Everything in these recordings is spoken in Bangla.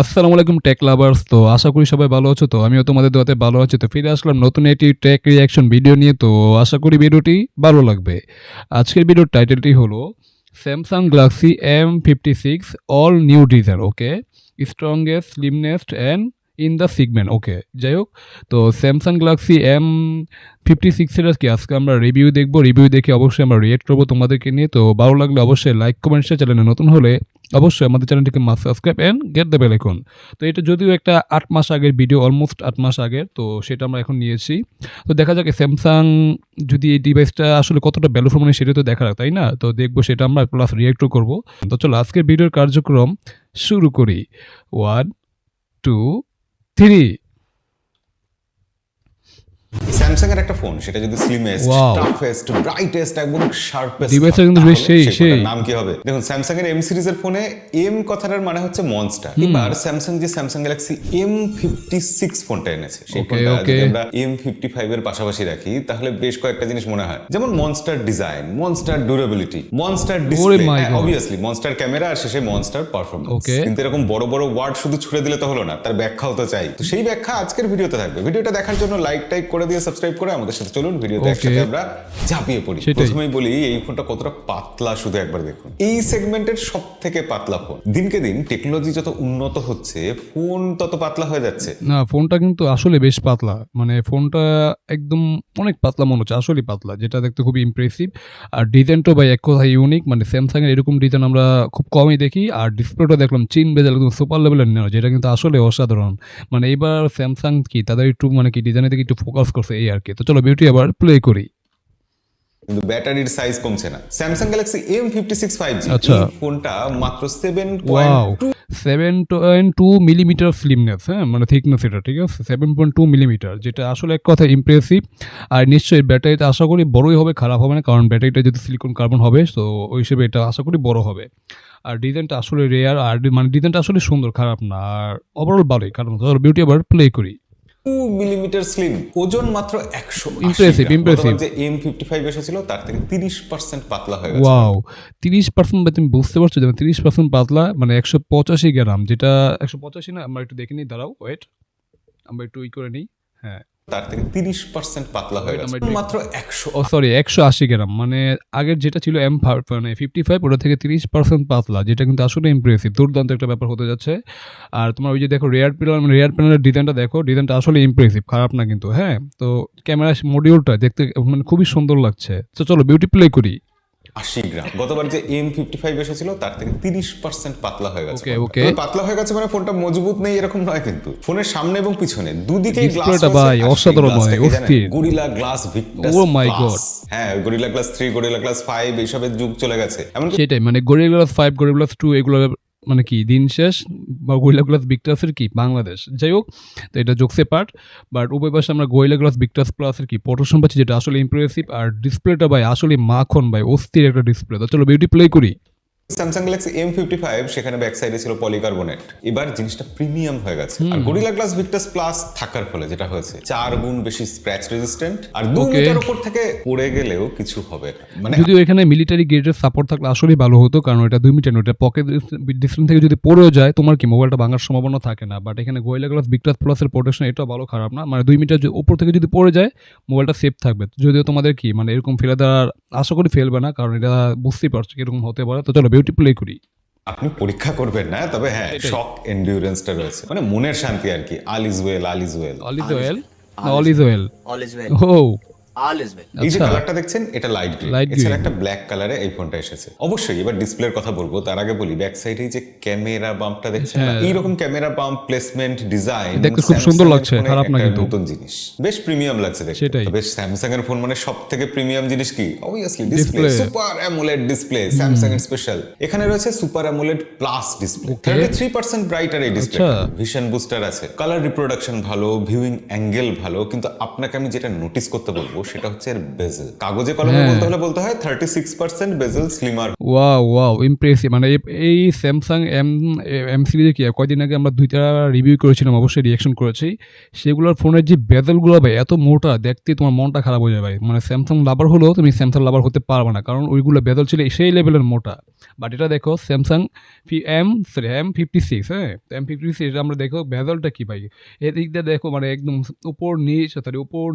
আসসালামু আলাইকুম টেক লাভার্স। তো আশা করি সবাই ভালো আছো। তো আমিও তোমাদের দোয়াতে ভালো আছি। তো ফিরে আসলাম নতুন একটি টেক রিঅ্যাকশন ভিডিও নিয়ে। তো আশা করি ভিডিওটি ভালো লাগবে। আজকের ভিডিওর টাইটেলটি হলো Samsung Galaxy M56 all new design, okay, strongest slimmest and in the segment, okay. যাই হোক, তো স্যামসাং গ্যালাক্সি M56 এর আজকে আমরা রিভিউ দেখবো। রিভিউ দেখে অবশ্যই আমরা রিয়েক্ট করবো তোমাদেরকে নিয়ে। তো ভালো লাগলে অবশ্যই লাইক কমেন্ট শেয়ার, চ্যানেলে নতুন হলে অবশ্যই আমাদের চ্যানেলটিকে must subscribe and get the bell icon. তো এটা যদিও একটা 8 মাস আগের ভিডিও, অলমোস্ট 8 মাস আগের, তো সেটা আমরা এখন নিয়েছি। তো দেখা যাক স্যামসাং যদি এই ডিভাইসটা আসলে কতটা ভ্যালুফুল মানে সেটা তো দেখা যাক, তাই না? তো দেখবো সেটা আমরা প্লাস রিয়েক্টও করবো। তো চলো আজকের ভিডিওর কার্যক্রম শুরু করি। 1 2 3। স্যামসাং এর একটা ফোন, সেটা যদি স্লিমেস্ট, Wow. টাফেস্ট, ব্রাইটেস্ট, একদম শার্পেস্ট, ডিভাইসটা কিন্তু বেশ সেই। নাম কি হবে? দেখুন, স্যামসাং এর এম সিরিজের ফোনে এম কথাটার মানে হচ্ছে মনস্টার। এবার স্যামসাং যে স্যামসাং গ্যালাক্সি M56 ফোনটা এনেছে, সেই ফোনটা যদি আমরা M55 এর পাশাপাশি রাখি তাহলে বেশ কয়েকটা জিনিস মনে হয়, যেমন monster design, monster durability, monster display, obviously monster camera, আর শেষে মনস্টার পারফরম্যান্স। কিন্তু এরকম বড় বড় ওয়ার্ড শুধু ছুড়ে দিলে তো হলো না, তার ব্যাখ্যাও তো চাই। তো সেই ব্যাখ্যা আজকের ভিডিওতে থাকবে। ভিডিওটা দেখার জন্য লাইক টাইপ করে দিয়ে সাবস্ক্রাইব করে আমাদের সাথে চলুন ভিডিওতে একসাথে আমরা ঝাঁপিয়ে পড়ি। প্রথমেই বলি, এই ফোনটা কতটা পাতলা শুধু একবার দেখুন। এই সেগমেন্টের সব থেকে পাতলা ফোন। দিনকে দিন টেকনোলজি যত উন্নত হচ্ছে, ফোন তত পাতলা হয়ে যাচ্ছে। না, ফোনটা কিন্তু আসলে বেশ পাতলা, মানে ফোনটা একদম অনেক পাতলা মনে হচ্ছে, আসলে পাতলা, যেটা দেখতে খুবই ইমপ্রেসিভ। আর ডিজাইনটাও ভাই এক কথায় ইউনিক, মানে স্যামসাং এর এরকম ডিজাইন আমরা খুব কমই দেখি। আর ডিসপ্লেটা দেখলাম চিন বেজাল, একদম সুপার লেভেলের নেওয়া, যেটা কিন্তু আসলে অসাধারণ। মানে এবার স্যামসাং কি তাদের একটু মানে কি ডিজাইনের দিকে একটু ফোকাস করছে এই আর কি। তো চলো বিউটি আবার প্লে করি। কিন্তু ব্যাটারির সাইজ কমছে না। স্যামসাং গ্যালাক্সি M56 5G এই ফোনটা মাত্র 7.2 মিলিমিটার স্লিমনেস, হ্যাঁ, মানে থিকনেস, এটা ঠিক আছে 7.2 মিলিমিটার, যেটা আসলে এক কথা ইমপ্রেসিভ। আর নিশ্চয়ই ব্যাটারিতে আশা করি বড়ই হবে, খারাপ হবে না, কারণ ব্যাটারিটা যদি সিলিকন কার্বন হবে, তো ওই হিসেবে এটা আশা করি বড় হবে। আর ডিজাইনটা আসলে রেয়ার, আর মানে ডিজাইনটা আসলে সুন্দর, খারাপ না, আর ওভারঅল ভালোই। কারণ বিউটি আবার প্লে করি। 2 মিলিমিটার স্লিম, ওজন মাত্র 180 ইমপ্রেসিভ। যে M55 এসেছিল তার থেকে 30% পাতলা হয়ে গেছে। ওয়াও, 30%! তুমি বুঝতে পারছো যে 30% পাতলা, মানে 185 গ্রাম, যেটা 185 না, আমরা একটু দেখে নিই, দাঁড়াও, ওয়েট, আমরা একটু করে নিই। হ্যাঁ, তার থেকে 30% পাতলা হয়ে গেছে মাত্র 180 গ্রাম, মানে আগের যেটা ছিল M55, ওটা থেকে 30% পাতলা, যেটা কিন্তু আসলে ইমপ্রেসিভ, দুর্দান্ত একটা ব্যাপার হতে যাচ্ছে। আর তোমার ওই যে দেখো রেয়ার প্যানেলের ডিজাইনটা দেখো, ডিজাইনটা আসলে ইমপ্রেসিভ, খারাপ না কিন্তু। হ্যাঁ, তো ক্যামেরা মডিউলটা দেখতে মানে খুবই সুন্দর লাগছে। তো চলো বিউটি প্লে করি। 80 গ্রাম। গতবার যে M55 এসেছিল তার থেকে 30% পাতলা হয়ে গেছে। ওকে, পাতলা হয়ে গেছে মানে ফোনটা মজবুত নেই এরকম নয়, কিন্তু ফোনের সামনে এবং পিছনে দুদিকেই গ্লাস ডিসপ্লেটা ভাই অসাধারণ হয়, অস্থির। গরিলা গ্লাস ভিক্টাস, ও মাই গড। হ্যাঁ, গরিলা গ্লাস 3, গরিলা গ্লাস 5 এইসবের যুগ চলে গেছে। এমনকি সেটাই, মানে গরিলা গ্লাস 5, গরিলা গ্লাস 2 এগুলো মানে কি দিন শেষ, বা গরিলা গ্লাস ভিক্টাসের কি বাংলাদেশ, যাই হোক, তো এটা জোকসে পার্ট। বাট উভয় পাশে আমরা গরিলা গ্লাস ভিক্টাস প্লাসের কি প্রোটেকশন পাচ্ছি, যেটা আসলে ইমপ্রেসিভ। আর ডিসপ্লেটা ভাই আসলে মাখন ভাই, অস্থির একটা ডিসপ্লে। তো চলো বিউটি প্লে করি। স্যামসাং গ্যালাক্সি M55 সেখানে ব্যাক সাইডে ছিল পলিকার্বনেট, এবার জিনিসটা প্রিমিয়াম হয়ে গেছে। আর গরিলা গ্লাস ভিক্টাস প্লাস থাকার ফলে যেটা হয়েছে, 4 গুণ বেশি স্ক্র্যাচ রেজিস্ট্যান্ট, আর 2 মিটার উপর থেকে পড়ে গেলেও কিছু হবে না। মানে যদিও এখানে মিলিটারি গ্রেডের সাপোর্ট থাকলে আসলেই ভালো হতো, কারণ এটা 2 মিটার, ওটা পকেট ডিস্টেন্স থেকে যদি পড়েও যায় তোমার কি মোবাইলটা ভাঙার সম্ভাবনা থাকে না। বাট এখানে গরিলা গ্লাস ভিক্টাস প্লাসের প্রোটেকশন এটাও ভালো, খারাপ না। মানে 2 মিটার উপর থেকে যদি পড়ে যায় মোবাইলটা সেফ থাকবে। যদিও তোমাদের কি মানে এরকম ফেলে দেওয়ার আশা করি ফেলবে না, কারণ এটা বুঝতেই পারছো কিরকম হতে পারে। তো চলো বিউটি প্লে করি। আপনি পরীক্ষা করবেন না, তবে হ্যাঁ শক এন্ডিউরেন্সটা রয়েছে, মানে মনের শান্তি আর কি। All is well, all is well, all is well, all is well, all is well, ও all is well. এই যে কালারটা দেখছেন এটা লাইট গ্রিন, Light এছাড়া green। একটা ব্ল্যাক কালারে এই ফোনটা এসেছে। অবশ্যই এবার ডিসপ্লের কথা বলবো, তার আগে বলি ব্যাক সাইডে যে ক্যামেরা বাম্পটা দেখছেন না, এইরকম ক্যামেরা বাম্প প্লেসমেন্ট ডিজাইন দেখতে খুব সুন্দর লাগছে, খারাপ না কিন্তু। নতুন জিনিস, বেশ প্রিমিয়াম লাগছে দেখতে। সেটাই। তবে স্যামসাং এর ফোন মানে সবথেকে প্রিমিয়াম জিনিস কি? Obviously display, super AMOLED display, Samsung এর স্পেশাল। এখানে রয়েছে super AMOLED plus display, 33% brighter এই ডিসপ্লে, ভিশন বুস্টার আছে, কালার রিপ্রোডাকশন ভালো, ভিউইং অ্যাঙ্গেল ভালো। কিন্তু আপনাকে আমি যেটা নোটিস করতে বলবো সেটা হচ্ছে এর বেজেল। কাগজে কলমে বলতে হলে বলতে হয় 36% বেজেল স্লিমার। Wow impressive. মানে এই স্যামসাং এম সিরিজে কি কয়দিন আগে আমরা 2টা রিভিউ করেছিলাম, অবশ্যই রিয়াকশন করেছি। সেগুলোর ফোনের যে বেজেলগুলো ভাই এত মোটা, দেখতে তোমার মনটা খারাপ হয়ে যায় ভাই। মানে স্যামসাং লাভার হলেও তুমি স্যামসাং লাভার হতে পারবে না, কারণ ওইগুলো বেজেল ছিল সেই লেভেলের মোটা। বাট এটা দেখো স্যামসাং M56, হ্যাঁ M56, এটা আমরা দেখো বেজেলটা কি ভাই, এদিক দিয়ে দেখো মানে একদম উপর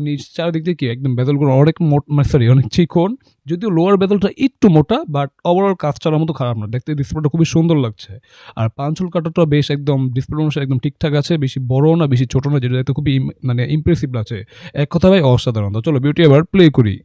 নিচ চারদিক দিয়ে কি একদম বেজেলগুলো অনেক অনেক চিকন, যদিও লোয়ার বেজেলটা একটু মোটা, বাট ওভারঅল কাজ চালার মতো খারাপ না, দেখতে ডিসপ্লেটা খুবই সুন্দর লাগছে। আর পাঞ্চুল কাটাটা বেশ একদম ডিসপ্লে অনুসারে একদম ঠিকঠাক আছে, বেশি বড় না বেশি ছোট না, যেটা দেখতে খুবই মানে ইমপ্রেসিভ লাগছে। এক কথা ভাই অসাধারণ। তো চলো বিউটি এবার প্লে করি।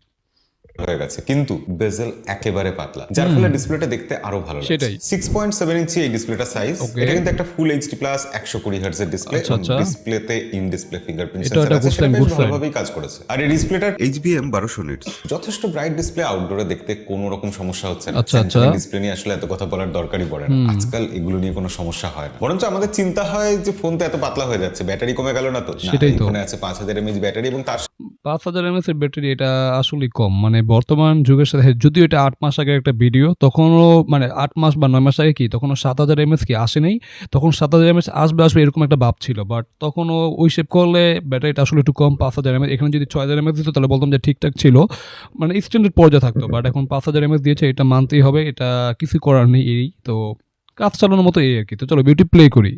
হয়ে গেছে, কিন্তু বেজেল একেবারে পাতলা, যার ফলে ডিসপ্লেটা দেখতে আরো ভালো লাগছে। সেটাই। 6.7 ইঞ্চি এই ডিসপ্লেটা সাইজ। এটা কিন্তু একটা ফুল এইচডি প্লাস 120 হার্টজ এর ডিসপ্লে। ডিসপ্লেতে ইন ডিসপ্লে ফিঙ্গারপ্রিন্ট সেন্সর আছে, সেটা বেশ ভালোভাবেই কাজ করেছে। আর এই ডিসপ্লেটার HBM 1200 নিটস, যথেষ্ট ব্রাইট ডিসপ্লে, আউটডোরে দেখতে কোনো রকম সমস্যা হচ্ছে না। ডিসপ্লে নিয়ে আসলে এত কথা বলার দরকারই পড়ে না, আজকাল এগুলো নিয়ে কোনো সমস্যা হয় না। বরঞ্চ আমাদের চিন্তা হয় যে ফোন তো এত পাতলা হয়ে যাচ্ছে, ব্যাটারি কমে গেল না তো? সেটাই তো। ফোনে আছে 5000 mAh ব্যাটারি, এবং তার 5000 mAh এর ব্যাটারি, এটা আসলে কম। মানে বর্তমান যুগের সাথে, যদিও এটা 8 মাস আগের একটা ভিডিও, তখনও মানে 8 মাস বা 9 মাস আগে কি তখনও 7000 mAh কি আসে নাই, তখন 7000 mAh আসবে এরকম একটা ভাব ছিল। বাট তখনও ওই শেপ করলে ব্যাটারিটা আসলে একটু কম, 5000 mAh। এখানে যদি 6000 mAh দিত তাহলে বলতাম যে ঠিকঠাক ছিল, মানে স্ট্যান্ডার্ড পর্যায়ে থাকতো। বাট এখন 5000 mAh দিয়েছে, এটা মানতেই হবে, এটা কিছু করার নেই। এই তো কাজ চালানোর মতো এই আর কি। তো চলো বিউটি প্লে করি।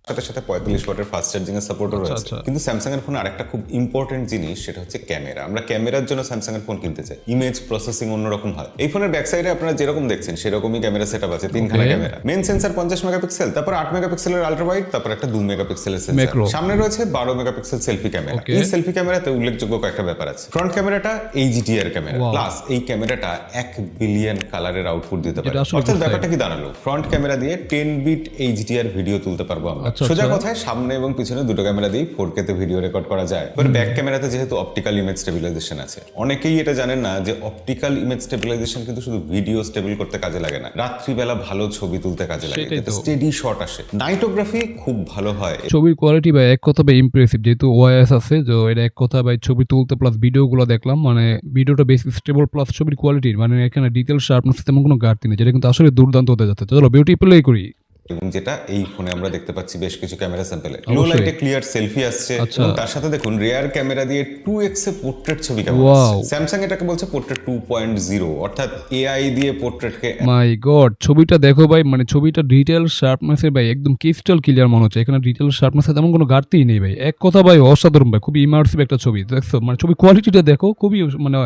সাথে সাথে 45 ওয়াটের ফাস্ট চার্জিং এর সাপোর্টও রয়েছে। কিন্তু স্যামসাং এর ফোনে আরেকটা খুব ইম্পর্টেন্ট জিনিস, সেটা হচ্ছে ক্যামেরা। আমরা ক্যামেরার জন্য স্যামসাং এর ফোন কিনতে চাই, ইমেজ প্রসেসিং অন্যরকম হয়। এই ফোনের ব্যাক সাইডে আপনারা যেরকম দেখছেন সেরকমই ক্যামেরা সেটআপ আছে, 3খানা ক্যামেরা। মেইন সেন্সর 50 মেগাপিক্সেল, তারপর 8 মেগাপিক্সেলের আলট্রা ওয়াইড, তারপর একটা 2 মেগাপিক্সেলের সেন্সর। সামনে রয়েছে 12 মেগাপিক্সেল সেলফি ক্যামেরা। এই সেলফি ক্যামেরাতে উল্লেখযোগ্য কয়েকটা ব্যাপার আছে। ফ্রন্ট ক্যামেরাটা HDR ক্যামেরা, প্লাস এই ক্যামেরাটা 1 বিলিয়ন কালারের আউটপুট দিতে পারে। অর্থাৎ ব্যাপারটা কি দাঁড়ালো, ফ্রন্ট ক্যামেরা দিয়ে 10 বিট HDR ভিডিও তুলতে পারবো আমরা। সোজা কথায় সামনে এবং পিছনে দুটো ক্যামেরা দিয়ে 4K তে ভিডিও রেকর্ড করা যায়। এবার ব্যাক ক্যামেরাতে যেহেতু অপটিক্যাল ইমেজ স্টেবিলাইজেশন আছে, অনেকেই এটা জানেন না যে অপটিক্যাল ইমেজ স্টেবিলাইজেশন কিন্তু শুধু ভিডিও স্টেবল করতে কাজে লাগে না, রাত্রিবেলা ভালো ছবি তুলতে কাজে লাগে, যাতে স্টেডি শট আসে। নাইটোগ্রাফি খুব ভালো হয়। ছবির কোয়ালিটি ভাই এক কথা ভাই ইমপ্রেসিভ, যেহেতু ওআইএস আছে, যে এটা এক কথা ভাই ছবি তুলতে প্লাস ভিডিওগুলো দেখলাম, মানে ভিডিওটা বেশ স্টেবল প্লাস ছবির কোয়ালিটির, মানে এখানে ডিটেল শার্পনেস তেমন কোনো ঘাটতি নেই, যেটা কিন্তু আসলে দুর্দান্ত হতে যাচ্ছে। চলো বিউটি প্লে করি। এবং যেটা এই ফোনে আমরা দেখতে পাচ্ছি বেশ কিছু ক্যামেরা স্যাম্পলে লো লাইটে ক্লিয়ার সেলফি আসছে, এবং তার সাথে দেখুন রিয়ার ক্যামেরা দিয়ে 2x এ পোর্ট্রেট ছবি কেমন আসছে। স্যামসাং এটাকে বলছে পোর্ট্রেট 2.0, অর্থাৎ এআই দিয়ে পোর্ট্রেটকে। মাই গড, ছবিটা দেখো ভাই, মানে ছবিটা ডিটেল শার্পনেসে ভাই একদম ক্রিস্টাল ক্লিয়ার মনে হচ্ছে। এখানে ডিটেল শার্পনেসে তেমন কোনো ঘাটতিই নেই ভাই, এক কথা ভাই অসাধারণ ভাই, খুবই ইমার্সিভ একটা ছবি দেখছো। মানে ছবি কোয়ালিটিটা দেখো, খুবই মানে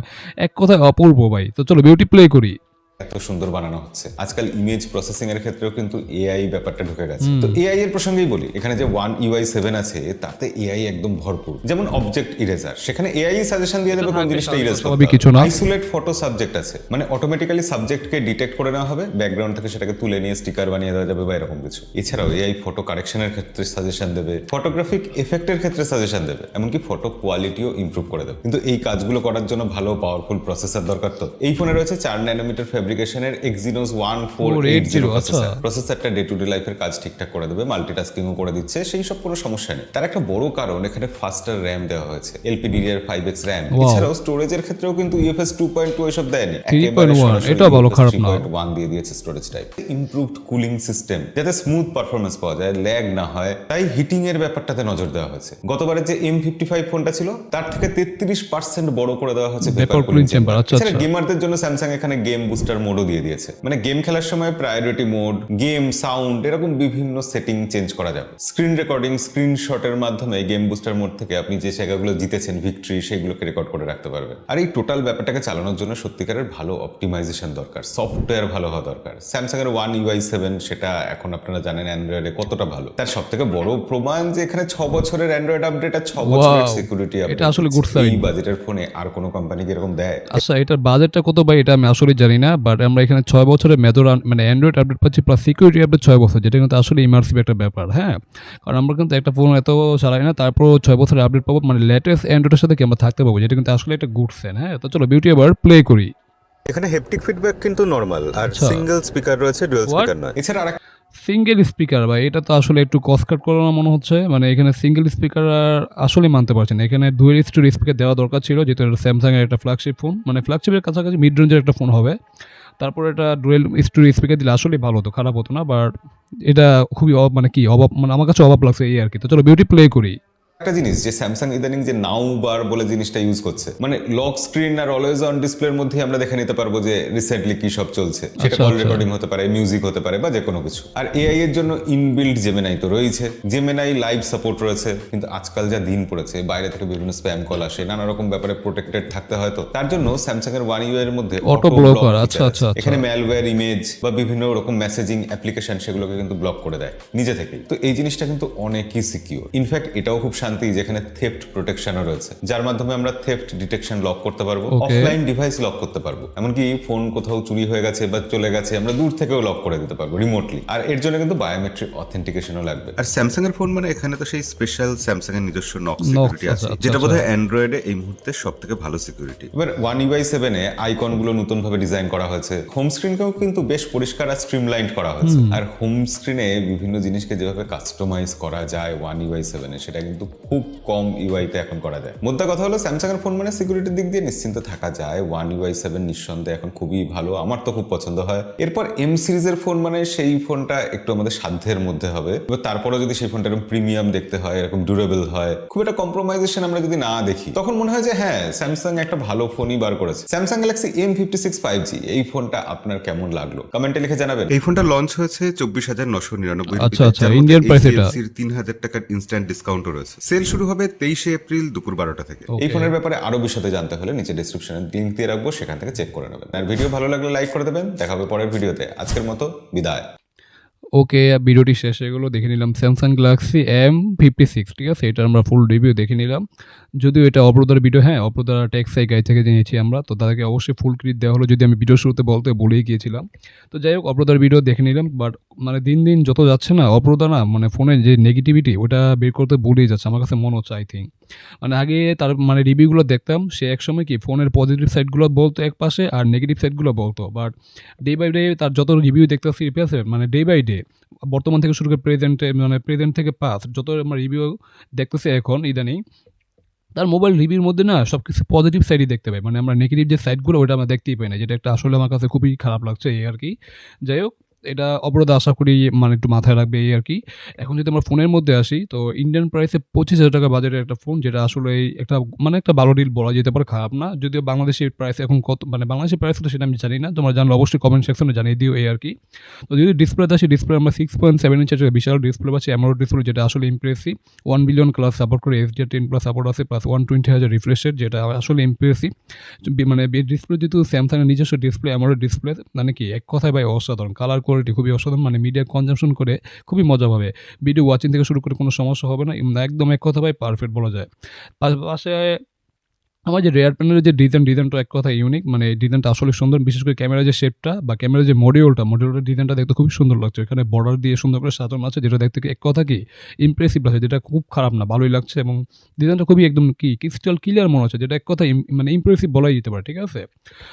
এক কথায় অপূর্ব ভাই। তো চলো বিউটি প্লে করি। এত সুন্দর বানানো হচ্ছে। আজকাল ইমেজ প্রসেসিং এর ক্ষেত্রেও কিন্তু এআই ব্যাপারটা ঢুকে গেছে। তো এআই এর প্রসঙ্গেই বলি, এখানে যে One UI 7 আছে তাতে এআই একদম ভরপুর। যেমন অবজেক্ট ইরেজার, সেখানে এআই সাজেশন দিয়ে দেবে কোন জিনিসটা ইরেজ করতে হবে। আইসোলেট ফটো সাবজেক্ট আছে, মানে অটোমেটিক্যালি সাবজেক্টকে ডিটেক্ট করে নেওয়া হবে, ব্যাকগ্রাউন্ড থেকে সেটাকে তুলে নিয়ে স্টিকার বানিয়ে দেওয়া যাবে বা এরকম কিছু। এছাড়াও এআই ফটো কারেকশনের ক্ষেত্রে সাজেশন দেবে, ফটোগ্রাফিক এফেক্টের ক্ষেত্রে সাজেশন দেবে, এমনকি ফটো কোয়ালিটিও ইমপ্রুভ করে দেবে। কিন্তু এই কাজগুলো করার জন্য ভালো পাওয়ারফুল প্রসেসর দরকার। তো এই ফোনে রয়েছে 4 ন্যানোমিটার ফেব্রিকেশনের Exynos 1480 প্রসেসর। প্রসেসরটা ডে টু ডে লাইফের কাজ ঠিকঠাক করে দেবে, মাল্টিটাস্কিংও করে দিচ্ছে, সেই সব কোনো সমস্যা নেই। তার একটা বড় কারণ এখানে ফাস্টার র্যাম দেওয়া হয়েছে, LPDDR5X র্যাম। এছাড়াও স্টোরেজের ক্ষেত্রেও কিন্তু UFS 2.2 এসব দেয়নি, একেবারে এটা ভালো, খারাপ না। 3.1 দিয়ে দিয়েছে storage type. Improved cooling system, যাতে স্মুথ পারফরম্যান্স পাওয়া যায়, ল্যাগ না হয়, তাই হিটিং এর ব্যাপারটাতে নজর দেওয়া হয়েছে। গতবারের যে M55 ফোনটা ছিল তার থেকে 33% বড় করে দেওয়া হয়েছে ভেপার কুলিং চেম্বার। এছাড়া গেমারদের জন্য স্যামসাং এখানে গেম বুস্টার মোডও দিয়ে দিয়েছে, মানে গেম খেলার সময় প্রায়োরিটি মোড, গেম সাউন্ড, এরকম বিভিন্ন সেটিং চেঞ্জ করা যাবে। স্ক্রিন রেকর্ডিং, স্ক্রিনশটের মাধ্যমে গেম বুস্টার মোড থেকে আপনি যে জায়গাগুলো জিতেছেন, ভিক্টরি, সেগুলোকে রেকর্ড করে রাখতে পারবেন। আর এই টোটাল ব্যাপারটাকে চালানোর জন্য সত্যিকারের ভালো অপটিমাইজেশন দরকার, সফটওয়্যার ভালো হওয়া দরকার। স্যামসাং এর One UI 7 সেটা এখন আপনারা জানেন অ্যান্ড্রয়েডে কতটা ভালো। তার সব থেকে বড় প্রমাণ যে এখানে 6 বছরের অ্যান্ড্রয়েড আপডেট আর 6 বছরের সিকিউরিটি আপডেট। এটা আসলে গুড সাইন। এই বাজেটের ফোনে আর কোনো কোম্পানি কি এরকম দেয়? আচ্ছা, এটার বাজেটটা কত ভাই এটা আমি আসলে জানি না, বাট আমরা এখানে 6 বছরের মেজর মানে অ্যান্ড্রয়েড আপডেট পাচ্ছি প্লাস সিকিউরিটি আপডেট 6 বছর, যেটা কিন্তু আসলে ইমার্সিভ একটা ব্যাপার। হ্যাঁ, কারণ আমরা কিন্তু একটা ফোন এত চালাই না, তারপর 6 বছরের আপডেট পাবো, মানে লেটেস্ট অ্যান্ড্রয়েডের সাথে কি আমরা থাকতে পাবো, যেটা কিন্তু আসলে একটা গুড সাইন। হ্যাঁ, তো চলো বিউটি এবার প্লে করি। এখানে হেপটিক ফিডব্যাক কিন্তু নরমাল, আর সিঙ্গেল স্পিকার রয়েছে, ডুয়াল স্পিকার নয়। এছাড়া সিঙ্গেল স্পিকার বা এটা তো আসলে একটু কস্ট কাট করানো মনে হচ্ছে, মানে এখানে সিঙ্গেল স্পিকার আসলে মানতে পারছেন না, এখানে ডুয়েল স্টোরি স্পিকার দেওয়া দরকার ছিল, যেহেতু এটা স্যামসাংয়ের একটা ফ্ল্যাগশিপ ফোন, মানে ফ্ল্যাগশিপের কাছাকাছি মিড রেঞ্জের একটা ফোন হবে। তারপর এটা ডুয়েল স্টোরি স্পিকার দিলে আসলেই ভালো হতো, খারাপ হতো না, বাট এটা খুবই মানে কি অভাব, মানে আমার কাছে অভাব লাগছে এই আর কি। তো চলো বিউটি প্লে করি। একটা জিনিস যে স্যামসাং ইদানিং যে নাও বার বলে জিনিসটা ইউজ করছে, মানে লক স্ক্রিন আর অলওয়েজ অন ডিসপ্লের মধ্যে আমরা দেখে নিতে পারবো যে রিসেন্টলি কি সব চলছে, সেটা কল রেকর্ডিং হতে পারে, মিউজিক হতে পারে, বা যে কোনো কিছু। আর এআই এর জন্য ইনবিল্ড জেমিনাই তো রয়েছে, জেমিনাই লাইভ সাপোর্ট রয়েছে। কিন্তু আজকাল যা দিন পড়েছে, বাইরে থেকে বিভিন্ন স্প্যাম কল আসে, নানা রকম ব্যাপারে প্রোটেক্টেড থাকতে হয়, তো তার জন্য স্যামসাং এর ওয়ান ইউ এর মধ্যে অটো ব্লকার, আচ্ছা আচ্ছা, এখানে ম্যালওয়্যার ইমেজ বা বিভিন্ন রকম মেসেজিং অ্যাপ্লিকেশন সেগুলোকে কিন্তু ব্লক করে দেয় নিজে থেকেই। তো এই জিনিসটা কিন্তু অনেকই সিকিউর। ইনফ্যাক্ট এটাও খুব শান্তি যেখানে থেফট প্রোটেকশনও রয়েছে, যার মাধ্যমে আমরা থেফট ডিটেকশন লক করতে পারবো, অফলাইন ডিভাইস লক করতে পারবো, এমনকি ফোন কোথাও চুরি হয়ে গেছে বা চলে গেছে আমরা দূর থেকেও লক করে দিতে পারবো রিমোটলি। আর এর জন্য কিন্তু বায়োমেট্রিক অথেন্টিকেশনও লাগবে। আর স্যামসাং এর ফোন মানে এখানে তো সেই স্পেশাল স্যামসাং এর নিজস্ব নক সিকিউরিটি আছে, যেটা বোধহয় অ্যান্ড্রয়েডে এই মুহূর্তে সবথেকে ভালো সিকিউরিটি। এবার ওয়ান ইউআই 7 এ আইকনগুলো নতুন ভাবে ডিজাইন করা হয়েছে, হোম স্ক্রিনকেও কিন্তু বেশ পরিষ্কার আর স্ট্রিমলাইন্ড করা হয়েছে। আর হোম স্ক্রিনে বিভিন্ন জিনিসকে যেভাবে কাস্টমাইজ করা যায় ওয়ান ইউআই 7 এ, সেটা কিন্তু খুব কম ইউআই তে এখন করা যায়। মোদ্দা কথা হলো স্যামসাং এর ফোন মানে সিকিউরিটির দিক দিয়ে নিশ্চিন্ত থাকা যায়। ওয়ান ইউআই 7 নিঃসন্দেহে এখন খুবই ভালো, আমার তো খুব পছন্দ হয়। এরপর এম সিরিজের ফোন মানে সেই ফোনটা একটু আমাদের সাধ্যের মধ্যে হবে, এবার তারপরেও যদি সেই ফোনটা এরকম প্রিমিয়াম দেখতে হয়, এরকম ডিউরেবল হয়, খুব একটা কম্প্রোমাইজেশন আমরা যদি না দেখি, তখন মনে হয় যে হ্যাঁ স্যামসাং একটা ভালো ফোনই বার করেছে। স্যামসাং গ্যালাক্সি M56 5G, এই ফোনটা আপনার কেমন লাগলো কমেন্টে লিখে জানাবেন। এই ফোনটা লঞ্চ হয়েছে 24,999 আচ্ছা আচ্ছা, ইন্ডিয়ান প্রাইস এটা। 3,000 টাকার ইনস্ট্যান্ট ডিসকাউন্টও রয়েছে। সেল শুরু হবে 23 এপ্রিল দুপুর 12টা থেকে। এই ফোনের ব্যাপারে আরো বিশদে জানতে হলে নিচে ডেসক্রিপশনে লিংক দিয়ে রাখবো, সেখান থেকে চেক করে নেবেন। আর ভিডিও ভালো লাগলে লাইক করে দেবেন। দেখা হবে পরের ভিডিওতে। আজকের মতো বিদায়। ওকে, ভিডিওটি শেষ হয়ে গেলো, দেখে নিলাম স্যামসাং গ্যালাক্সি M56, ঠিক আছে, এটা আমরা ফুল রিভিউ দেখে নিলাম। যদিও এটা অপরদার ভিডিও, হ্যাঁ অপরদার টেক্সাই গাই থেকে জেনেছি আমরা, তো তাদেরকে অবশ্যই ফুল ক্রেডিট দেওয়া হলো, যদি আমি ভিডিও শুরুতে বলেই গিয়েছিলাম। তো যাই হোক, অপরদার ভিডিও দেখে নিলাম, বাট মানে দিন দিন যত যাচ্ছে না অপরদা না, মানে ফোনের যে নেগেটিভিটি ওটা বের করতে ভুলেই যাচ্ছে আমার কাছে মনে হচ্ছে। আই থিঙ্ক মানে আগে তার মানে রিভিউগুলো দেখতাম, সে একসময় কি ফোনের পজিটিভ সাইডগুলো বলতো এক পাশে আর নেগেটিভ সাইডগুলো বলতো, বাট ডে বাই ডে তার যত রিভিউ দেখতেছি মানে ডে বাই ডে বর্তমান থেকে শুরু করে প্রেজেন্ট থেকে পাস্ট যত আমার রিভিউ দেখতেছি এখন ইদানিং, তার মোবাইল রিভিউর মধ্যে না সব কিছু পজিটিভ সাইডই দেখতে পাই, মানে আমরা নেগেটিভ যে সাইডগুলো ওটা আমরা দেখতেই পাই না, যেটা একটা আসলে আমার কাছে খুবই খারাপ লাগছে এই আর কি। যাই হোক, এটা অপরাধ আশা করি মানে একটু মাথায় রাখবে এই আর কি। এখন যদি আমরা ফোনের মধ্যে আসি, তো ইন্ডিয়ান প্রাইসে 25,000 টাকা বাজেটের একটা ফোন, যেটা আসলে একটা মানে একটা ভালো ডিল বলা যেতে পারে, খারাপ না। যদিও বাংলাদেশের প্রাইস এখন কত, মানে বাংলাদেশের প্রাইস তো সেটা আমি জানি না, তোমরা জানলে অবশ্যই কমেন্ট সেকশনে জানিয়ে দিও এই আর কি। তো যদি ডিসপ্লেতে আসি, ডিসপ্লে আমরা 6.7 ইঞ্চের বিশাল ডিসপ্লে পাচ্ছি, অ্যামোলেড ডিসপ্লে, যেটা আসলে ইমপ্রেসিভ। 1 বিলিয়ন ক্লাস সাপোর্ট করে, HDR10+ সাপোর্ট আছে, প্লাস 120,000 রিফ্রেশ রেট, যেটা আসলে ইমপ্রেসিভ। মানে ডিসপ্লে যেহেতু স্যামসাংয়ের নিজস্ব ডিসপ্লে, অ্যামোলেড ডিসপ্লে, মানে কি এক কথায় ভাই অসাধারণ, কালার কোয়ালিটি খুবই অসাধারণ, মানে মিডিয়া কনজাম্পশন করে খুবই মজা পাবে, ভিডিও ওয়াচিং থেকে শুরু করে কোনো সমস্যা হবে না, একদম এক কথা ভাই পারফেক্ট বলা যায়। পাশে আমার যে রেয়ার প্যানেলের যে ডিজাইনটা এক কথা ইউনিক, মানে ডিজাইনটা আসলে সুন্দর, বিশেষ করে ক্যামেরার যে শেপটা বা ক্যামেরার যে মডিউলটার ডিজাইনটা দেখতে খুবই সুন্দর লাগছে। এখানে বর্ডার দিয়ে সুন্দর করে সাজানো আছে, যেটা দেখতে এক কথা কি ইমপ্রেসিভ লাগছে, যেটা খুব খারাপ না, ভালোই লাগছে, এবং ডিজাইনটা খুবই একদম কি ক্রিস্টাল ক্লিয়ার মনে হচ্ছে, যেটা এক কথা মানে ইমপ্রেসিভ বলাই যেতে পারে, ঠিক আছে।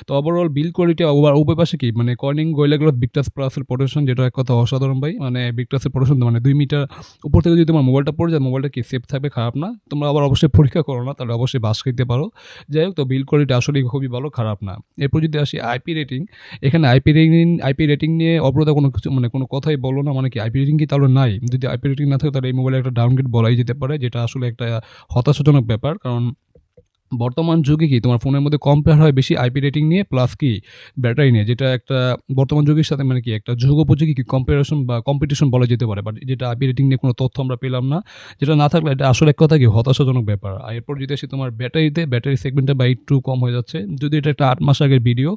তো ওভারঅল বিল কোয়ালিটি ওপর পাশে কি মানে কর্নিং গোরিলা গ্লাস ভিক্টাস প্লাসের প্রোটেকশন, যেটা এক কথা অসাধারণ ভাই, মানে ভিক্টাসের প্রোটেকশন মানে 2 মিটার উপর থেকে যদি তোমার মোবাইলটা পড়ে যায়, মোবাইলটা কি সেফ থাকবে, খারাপ না। তোমরা আবার অবশ্যই পরীক্ষা করো না, তাহলে অবশ্যই বাস খেতে পারো। যাই হোক, তো বিল কোয়ালিটি আসলে খুবই ভালো, খারাপ না। এরপর যদি আসি আইপি রেটিং, এখানে আইপি রেটিং নিয়ে অপরাধ কোনো কিছু মানে কোনো কথাই বলো না, মানে কি আইপি রেটিং কি তাহলে নাই, যদি আইপি রেটিং না থাকে তাহলে এই মোবাইলে একটা ডাউনগ্রেড বলাই যেতে পারে, যেটা আসলে একটা হতাশাজনক ব্যাপার। কারণ বর্তমান যুগে কি তোমার ফোনের মধ্যে কম্পেয়ার হয় বেশি আইপি রেটিং নিয়ে, প্লাস কি ব্যাটারি নিয়ে, যেটা একটা বর্তমান যুগের সাথে মানে কি একটা যুগোপযোগী কি কম্পারিজন বা কম্পিটিশন বলা যেতে পারে, বাট যেটা আইপি রেটিং নিয়ে কোনো তথ্য আমরা পেলাম না, যেটা না থাকলে এটা আসলে এক কথা কি হতাশাজনক ব্যাপার। আর এরপর যদি আসি তোমার ব্যাটারি সেগমেন্টটা বা একটু কম হয়ে যাচ্ছে, যদি এটা একটা 8 মাস আগের ভিডিও,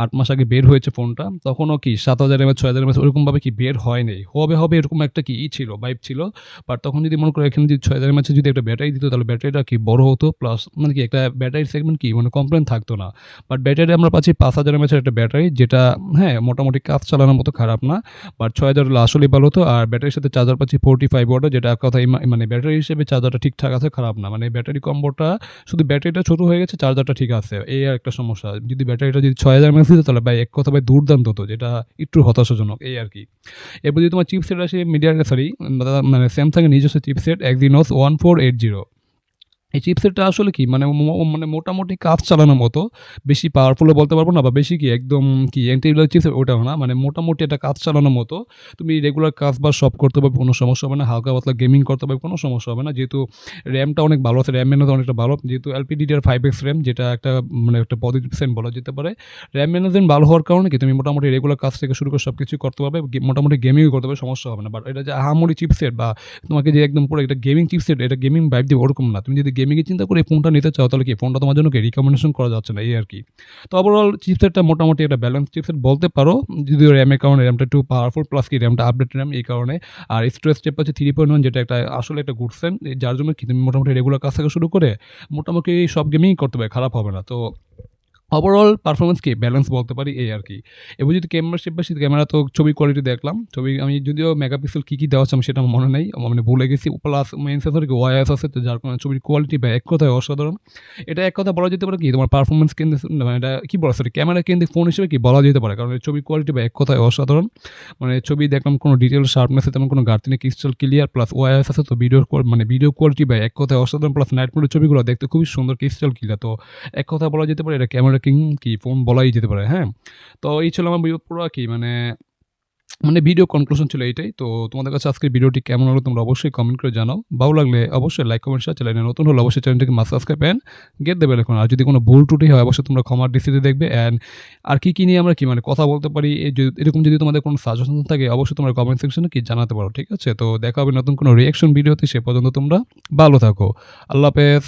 8 মাস আগে বের হয়েছে ফোনটা, তখনও কি 7,000 mAh 6,000 mAh ওরকমভাবে কি বের হয় নাই, হবে এরকম একটা কি ছিল ভাইব ছিল। বাট তখন যদি মনে করো এখানে যদি 6,000 mAh যদি একটা ব্যাটারি দিত, তাহলে ব্যাটারিটা কি বড় হতো, প্লাস মানে কি একটা ব্যাটারি সেগমেন্ট কি মানে কমপ্লেন থাকতো না। বাট ব্যাটারি আমরা পাচ্ছি 5000 mAh একটা ব্যাটারি, যেটা হ্যাঁ মোটামুটি কাজ চালানোর মতো খারাপ না, বাট 6000 হলে আসলেই ভালো হতো। আর ব্যাটারির সাথে চার্জার পাচ্ছি 45 ওয়াটের, যেটা এক কথায় মানে ব্যাটারি হিসেবে চার্জারটা ঠিকঠাক আছে, খারাপ না। মানে ব্যাটারি কম্বোটা শুধু ব্যাটারিটা ছোট হয়ে গেছে, চার্জারটা ঠিক আছে, এই আর একটা সমস্যা। যদি ব্যাটারিটা যদি 6000 mAh দিত তাহলে ভাই এক কথা ভাই দুর্দান্ত হতো, যেটা একটু হতাশাজনক এই আর কি। এরপর যদি তোমার চিপসেট আসে মানে স্যামসাংয়ের নিজস্ব চিপসেট Exynos 1480। এই চিপসেটটা আসলে কি মানে মানে মোটামুটি কাজ চালানোর মতো, বেশি পাওয়ারফুলও বলতে পারবো না, বা বেশি কি একদম কি এন্টিরিয়ার চিপসেট ওটাও না, মানে মোটামুটি একটা কাজ চালানোর মতো। তুমি রেগুলার কাজ বা সব করতে পারবে, কোনো সমস্যা হবে না। হালকা পাতলা গেমিং করতে পারবে, কোনো সমস্যা হবে না। যেহেতু র্যামটা অনেক ভালো আছে, র্যাম ম্যানেজ অনেকটা ভালো, যেহেতু LPDDR5X র্যাম, যেটা একটা মানে একটা পজিটিভ সাইন বলা যেতে পারে। র্যাম ম্যানেজমেন্ট ভালো হওয়ার কারণে কি তুমি মোটামুটি রেগুলার কাজ থেকে শুরু করে সব কিছুই করতে পারবে, মোটামুটি গেমিংও করতে পারবে, সমস্যা হবে না। বাট এটা যে আহামরি চিপসেট বা তোমাকে যে একদম পুরো একটা গেমিং চিপসেট, এটা গেমিং ভাইব দিবে ওরকম না। তুমি যদি গেমিংয়ে চিন্তা করে ফোনটা নিতে চাও তাহলে কি ফোনটা তোমার জন্য কি রিকমেন্ডেশন করা যাচ্ছে না, এই আর কি। তো ওভারঅল চিপসেটটা মোটামুটি একটা ব্যালেন্স চিপসেট বলতে পারো, যদিও র্যামের কারণে র্যামটা একটু পাওয়ারফুল, প্লাস কি র্যামটা আপডেট র্যাম এই কারণে। আর স্টোরেজ স্টেপ আছে 3.1, যেটা একটা আসলে একটা গুড সাইন, যার জন্য কি তুমি মোটামুটি রেগুলার কাজ থেকে শুরু করে মোটামুটি সব গেমিং করতে পারে, খারাপ হবে না। তো ওভারঅল পারফরমেন্স কি ব্যালেন্স বলতে পারি, এই আর কি। এবার যদি ক্যামেরা শিপ আসি, ক্যামেরা তো ছবি কোয়ালিটি দেখলাম, ছবি আমি যদিও মেগাপিক্সেল কী দেওয়া আছে আমি সেটা আমার মনে নেই, মানে ভুলে গেছি। প্লাস মেইন সেন্সর কি ওয়াইএস আছে, তো যার কারণে ছবির কোয়ালিটি বা এক কথায় অসাধারণ। এটা এক কথা বলা যেতে পারে কি তোমার পারফরমেন্স কেন্দ্রে, মানে এটা কী বলা সরি ক্যামেরা কেন্দ্রিক ফোন হিসেবে কি বলা যেতে পারে, কারণ ছবির কোয়ালিটি বা এক কথায় অসাধারণ। মানে ছবি দেখলাম কোনো ডিটেল শার্পনেসে তেমন কোনো ঘাটতি নেই, ক্রিস্টাল ক্লিয়ার, প্লাস ওয়াইএস আছে, তো ভিডিও কোয়ালিটি বা এক কথায় অসাধারণ। প্লাস নাইট মোডের ছবিগুলো দেখতে খুবই সুন্দর, ক্রিস্টাল ক্লিয়ার। তো এক কথা বলা যেতে পারে এটা ক্যামেরা কিং কি ফোন বলাই যেতে পারে, হ্যাঁ। তো এই ছিল আমার পুরো কি মানে ভিডিও কনক্লুশন ছিল এইটাই। তো তোমাদের কাছে আজকের ভিডিওটি কেমন হলো তোমরা অবশ্যই কমেন্ট করে জানাও। ভালো লাগলে অবশ্যই লাইক কমেন্ট শেয়ার, চ্যানেলে নতুন হলে অবশ্যই চ্যানেলটিকে সাবস্ক্রাইব অ্যান্ড গেট দেবে এখন। আর যদি কোনো ভুল ত্রুটি হয় অবশ্যই তোমরা ক্ষমার দৃষ্টিতে দেখবে। অ্যান্ড আর কি নিয়ে আমরা কি মানে কথা বলতে পারি, এরকম যদি তোমাদের কোনো সাজেশন থাকে অবশ্যই তোমরা কমেন্ট সেকশনে কি জানাতে পারো, ঠিক আছে। তো দেখা হবে নতুন কোনো রিয়াকশন ভিডিওতে, সে পর্যন্ত তোমরা ভালো থাকো, আল্লাহ হাফেজ।